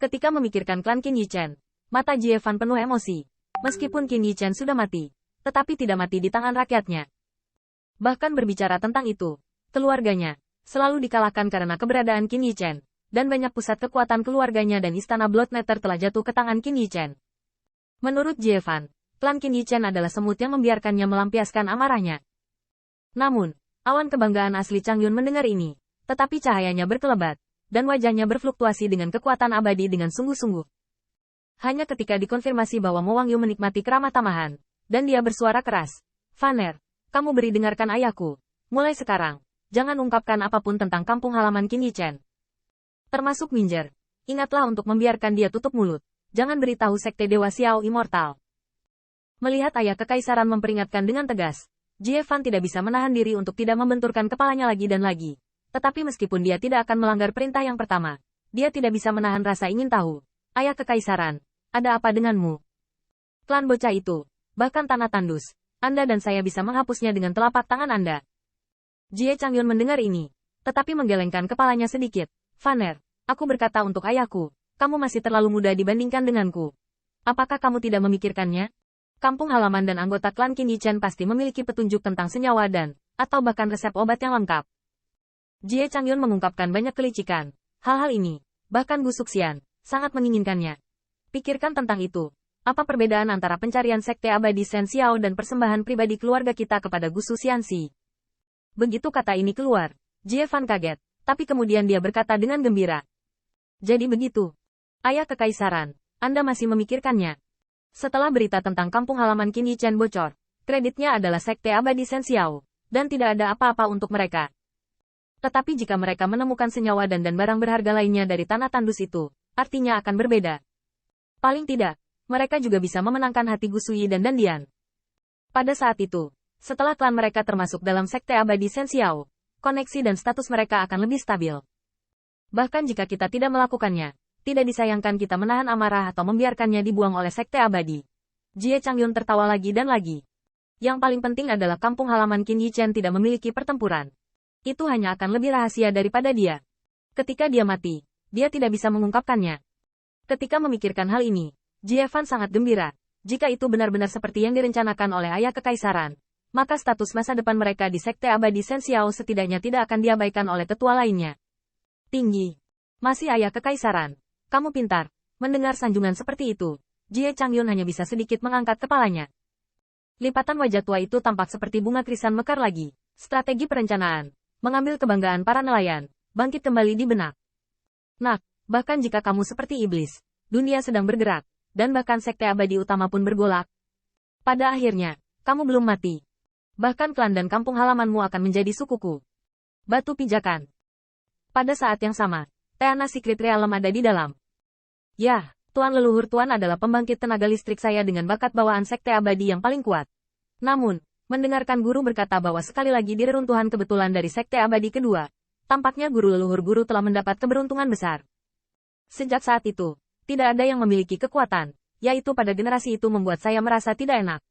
Ketika memikirkan klan Qin Yichen, mata Jie Fan penuh emosi. Meskipun Qin Yichen sudah mati, tetapi tidak mati di tangan rakyatnya. Bahkan berbicara tentang itu, keluarganya selalu dikalahkan karena keberadaan Qin Yichen, dan banyak pusat kekuatan keluarganya dan istana Bloodnetter telah jatuh ke tangan Qin Yichen. Menurut Jie Fan, klan Qin Yichen adalah semut yang membiarkannya melampiaskan amarahnya. Namun, awan kebanggaan asli Chang Yun mendengar ini, tetapi cahayanya berkelebat, dan wajahnya berfluktuasi dengan kekuatan abadi dengan sungguh-sungguh. Hanya ketika dikonfirmasi bahwa Mo Wangyu menikmati keramah tamahan, dan dia bersuara keras, "Vaner, kamu beri dengarkan ayahku. Mulai sekarang, jangan ungkapkan apapun tentang kampung halaman Qin Yichen. Termasuk Minjer. Ingatlah untuk membiarkan dia tutup mulut. Jangan beritahu Sekte Dewa Xiao Immortal." Melihat ayah kekaisaran memperingatkan dengan tegas, Jie Fan tidak bisa menahan diri untuk tidak membenturkan kepalanya lagi dan lagi. Tetapi meskipun dia tidak akan melanggar perintah yang pertama, dia tidak bisa menahan rasa ingin tahu. "Ayah kekaisaran, ada apa denganmu? Klan bocah itu, bahkan tanah tandus, Anda dan saya bisa menghapusnya dengan telapak tangan Anda." Jie Changyun mendengar ini, tetapi menggelengkan kepalanya sedikit. "Vaner, aku berkata untuk ayahku, kamu masih terlalu muda dibandingkan denganku. Apakah kamu tidak memikirkannya? Kampung halaman dan anggota klan Qin Yichen pasti memiliki petunjuk tentang senyawa dan, atau bahkan resep obat yang lengkap." Jie Changyun mengungkapkan banyak kelicikan. Hal-hal ini, bahkan Gu Suxian, sangat menginginkannya. Pikirkan tentang itu. Apa perbedaan antara pencarian sekte abadi Shen Xiao dan persembahan pribadi keluarga kita kepada Gu Suxianxi? Begitu kata ini keluar, Jie Fan kaget, tapi kemudian dia berkata dengan gembira. "Jadi begitu. Ayah kekaisaran, Anda masih memikirkannya." Setelah berita tentang kampung halaman Qin Yichen bocor, kreditnya adalah sekte abadi Shen Xiao, dan tidak ada apa-apa untuk mereka. Tetapi jika mereka menemukan senyawa dan barang berharga lainnya dari tanah tandus itu, artinya akan berbeda. Paling tidak, mereka juga bisa memenangkan hati Gu Suyi dan Dandian. Pada saat itu, setelah klan mereka termasuk dalam sekte abadi Shen Xiao, koneksi dan status mereka akan lebih stabil. Bahkan jika kita tidak melakukannya, tidak disayangkan kita menahan amarah atau membiarkannya dibuang oleh sekte abadi. Jie Changyun tertawa lagi dan lagi. Yang paling penting adalah kampung halaman Qin Yichen tidak memiliki pertempuran. Itu hanya akan lebih rahasia daripada dia. Ketika dia mati, dia tidak bisa mengungkapkannya. Ketika memikirkan hal ini, Jie Fan sangat gembira. Jika itu benar-benar seperti yang direncanakan oleh ayah kekaisaran, maka status masa depan mereka di sekte abadi Shen Xiao setidaknya tidak akan diabaikan oleh tetua lainnya. Tinggi. Masih ayah kekaisaran. Kamu pintar. Mendengar sanjungan seperti itu, Jie Changyun hanya bisa sedikit mengangkat kepalanya. Lipatan wajah tua itu tampak seperti bunga krisan mekar lagi. Strategi perencanaan. Mengambil kebanggaan para nelayan, bangkit kembali di benak. "Nak, bahkan jika kamu seperti iblis, dunia sedang bergerak, dan bahkan sekte abadi utama pun bergolak. Pada akhirnya, kamu belum mati. Bahkan klan dan kampung halamanmu akan menjadi sukuku." Batu pijakan. Pada saat yang sama, Teana Secret Realm ada di dalam. "Yah, Tuan leluhur Tuan adalah pembangkit tenaga listrik saya dengan bakat bawaan sekte abadi yang paling kuat. Namun, mendengarkan guru berkata bahwa sekali lagi di reruntuhan kebetulan dari sekte abadi kedua, tampaknya guru leluhur guru telah mendapat keberuntungan besar. Sejak saat itu, tidak ada yang memiliki kekuatan, yaitu pada generasi itu membuat saya merasa tidak enak.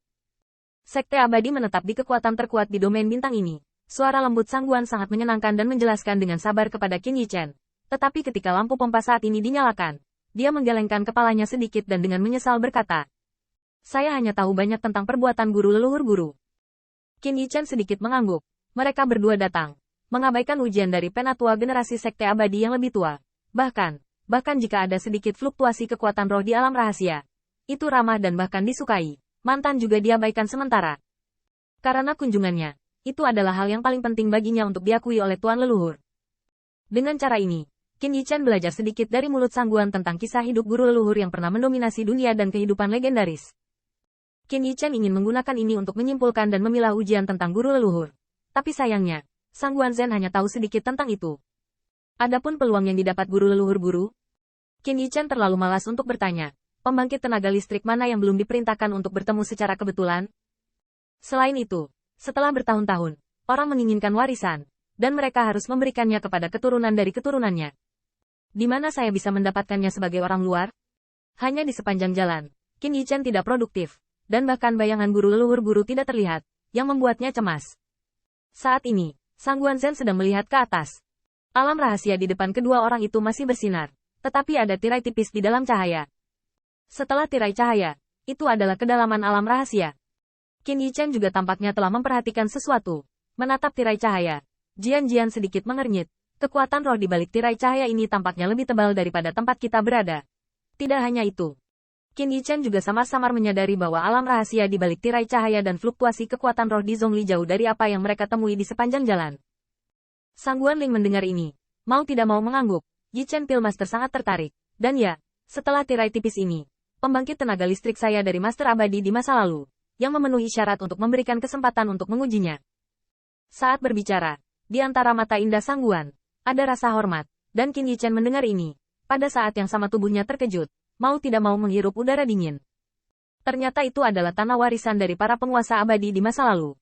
Sekte abadi menetap di kekuatan terkuat di domain bintang ini." Suara lembut Sang Guan sangat menyenangkan dan menjelaskan dengan sabar kepada Qin Yichen. Tetapi ketika lampu pompa saat ini dinyalakan, dia menggelengkan kepalanya sedikit dan dengan menyesal berkata, "Saya hanya tahu banyak tentang perbuatan guru leluhur guru." Qin Yichen sedikit mengangguk. Mereka berdua datang, mengabaikan ujian dari penatua generasi sekte abadi yang lebih tua. Bahkan jika ada sedikit fluktuasi kekuatan roh di alam rahasia, itu ramah dan bahkan disukai. Mantan juga diabaikan sementara. Karena kunjungannya, itu adalah hal yang paling penting baginya untuk diakui oleh Tuan leluhur. Dengan cara ini, Qin Yichen belajar sedikit dari mulut Sang Guan tentang kisah hidup guru leluhur yang pernah mendominasi dunia dan kehidupan legendaris. Qin Yichen ingin menggunakan ini untuk menyimpulkan dan memilah ujian tentang guru leluhur. Tapi sayangnya, Sang Guanzhen hanya tahu sedikit tentang itu. Adapun peluang yang didapat guru leluhur guru, Qin Yichen terlalu malas untuk bertanya. Pembangkit tenaga listrik mana yang belum diperintahkan untuk bertemu secara kebetulan? Selain itu, setelah bertahun-tahun, orang menginginkan warisan, dan mereka harus memberikannya kepada keturunan dari keturunannya. Di mana saya bisa mendapatkannya sebagai orang luar? Hanya di sepanjang jalan, Qin Yichen tidak produktif. Dan bahkan bayangan guru leluhur guru tidak terlihat, yang membuatnya cemas. Saat ini, Sang Guanzhen sedang melihat ke atas. Alam rahasia di depan kedua orang itu masih bersinar, tetapi ada tirai tipis di dalam cahaya. Setelah tirai cahaya, itu adalah kedalaman alam rahasia. Qin Yichen juga tampaknya telah memperhatikan sesuatu. Menatap tirai cahaya, Jian sedikit mengernyit. Kekuatan roh di balik tirai cahaya ini tampaknya lebih tebal daripada tempat kita berada. Tidak hanya itu. Qin Yichen juga samar-samar menyadari bahwa alam rahasia di balik tirai cahaya dan fluktuasi kekuatan roh di Zhongli jauh dari apa yang mereka temui di sepanjang jalan. Sang Guanling mendengar ini. Mau tidak mau mengangguk, Yichen Pilmaster sangat tertarik. Dan ya, setelah tirai tipis ini, pembangkit tenaga listrik saya dari Master Abadi di masa lalu, yang memenuhi syarat untuk memberikan kesempatan untuk mengujinya. Saat berbicara, di antara mata indah Sang Guan, ada rasa hormat, dan Qin Yichen mendengar ini. Pada saat yang sama tubuhnya terkejut, mau tidak mau menghirup udara dingin. Ternyata itu adalah tanah warisan dari para penguasa abadi di masa lalu.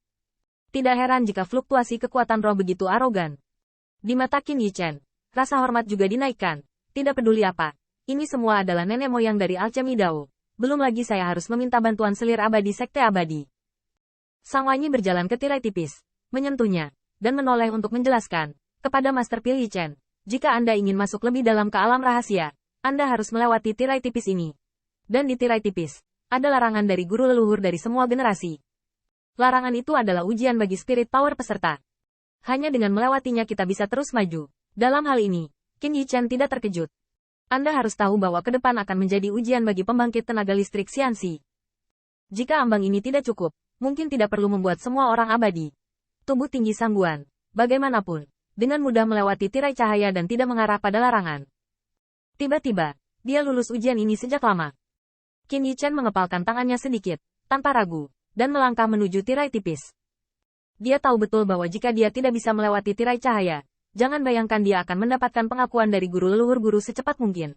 Tidak heran jika fluktuasi kekuatan roh begitu arogan. Di mata Qin Yichen, rasa hormat juga dinaikkan. Tidak peduli apa, ini semua adalah nenek moyang dari alchemy Dao. Belum lagi saya harus meminta bantuan selir abadi sekte abadi. Sang Wanyi berjalan ke tirai tipis, menyentuhnya, dan menoleh untuk menjelaskan kepada Master Pil Yichen, jika Anda ingin masuk lebih dalam ke alam rahasia, Anda harus melewati tirai tipis ini. Dan di tirai tipis, ada larangan dari guru leluhur dari semua generasi. Larangan itu adalah ujian bagi spirit power peserta. Hanya dengan melewatinya kita bisa terus maju. Dalam hal ini, Qin Yichen tidak terkejut. Anda harus tahu bahwa ke depan akan menjadi ujian bagi pembangkit tenaga listrik Xianxi. Jika ambang ini tidak cukup, mungkin tidak perlu membuat semua orang abadi. Tubuh tinggi Sang Guan, bagaimanapun, dengan mudah melewati tirai cahaya dan tidak mengarah pada larangan. Tiba-tiba, dia lulus ujian ini sejak lama. Qin Yichen mengepalkan tangannya sedikit, tanpa ragu, dan melangkah menuju tirai tipis. Dia tahu betul bahwa jika dia tidak bisa melewati tirai cahaya, jangan bayangkan dia akan mendapatkan pengakuan dari guru leluhur guru secepat mungkin.